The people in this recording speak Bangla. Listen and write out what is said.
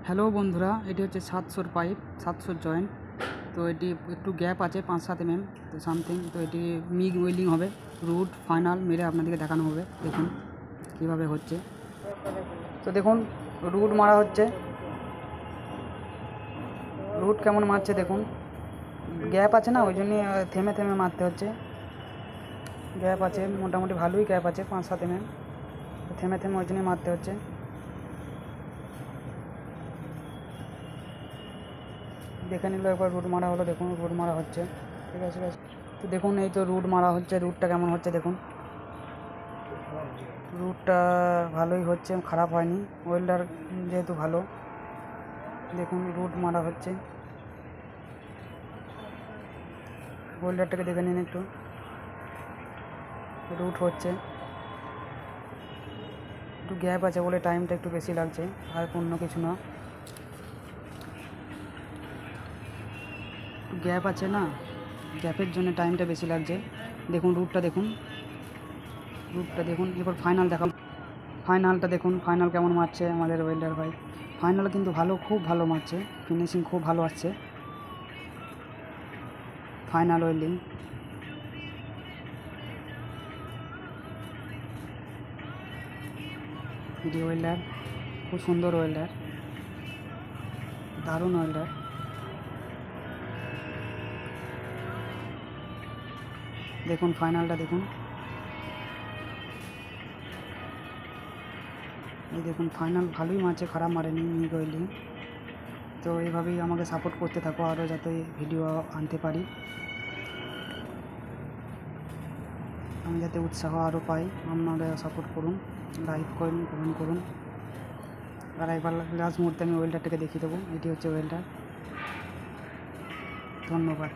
হ্যালো বন্ধুরা, এটি হচ্ছে 700 পাইপ, 700 জয়েন্ট। তো এটি একটু গ্যাপ আছে 5-7 mm তো সামথিং। তো এটি মিগ ওয়েল্ডিং হবে, রুট ফাইনাল মেরে আপনাদেরকে দেখানো হবে। দেখুন কীভাবে হচ্ছে। তো দেখুন রুট মারা হচ্ছে, রুট কেমন মারছে দেখুন। গ্যাপ আছে না, ওই জন্যই থেমে থেমে মারতে হচ্ছে। গ্যাপ আছে, মোটামুটি ভালোই গ্যাপ আছে 5-7 mm, তো থেমে থেমে ওই জন্যই মারতে হচ্ছে। দেখে নিল একবার রুট মারা হলো, দেখুন রুট মারা হচ্ছে। ঠিক আছে, তো দেখুন এই তো রুট মারা হচ্ছে। রুটটা কেমন হচ্ছে দেখুন, রুটটা ভালোই হচ্ছে, খারাপ হয়নি। ওয়েল্ডার যেহেতু ভালো, দেখুন রুট মারা হচ্ছে। ওয়েল্ডারটাকে দেখে নিন একটু, রুট হচ্ছে। একটু গ্যাপ আছে বলে টাইমটা একটু বেশি লাগছে, আর অন্য কিছু না। গ্যাপ আছে না, গ্যাপের জন্য টাইমটা বেশি লাগছে। দেখুন রুটটা দেখুন, রুটটা দেখুন। এবার ফাইনাল দেখা, ফাইনালটা দেখুন, ফাইনাল কেমন মারছে আমাদের ওয়েল্ডার ভাই। ফাইনাল কিন্তু ভালো, খুব ভালো মারছে, ফিনিশিং খুব ভালো আসছে। ফাইনাল ওয়েল্ডিং, এটি ওয়েল্ডার, খুব সুন্দর ওয়েল্ডার, দারুণ ওয়েল্ডার। দেখুন ফাইনালটা দেখুন, এই দেখুন ফাইনাল ভালোই মারছে, খারাপ মারেনি মিগ ওয়েল্ডিং। তো এইভাবেই আমাকে সাপোর্ট করতে থাকো, আরও যাতে ভিডিও আনতে পারি, আমি যাতে উৎসাহ আরও পাই। আপনারা সাপোর্ট করুন, লাইক করুন, কমেন্ট করুন। আর একবার লাস্ট মুহূর্তে আমি ওয়েল্ডারটাকে দেখিয়ে দেবো। এটি হচ্ছে ওয়েল্ডার। ধন্যবাদ।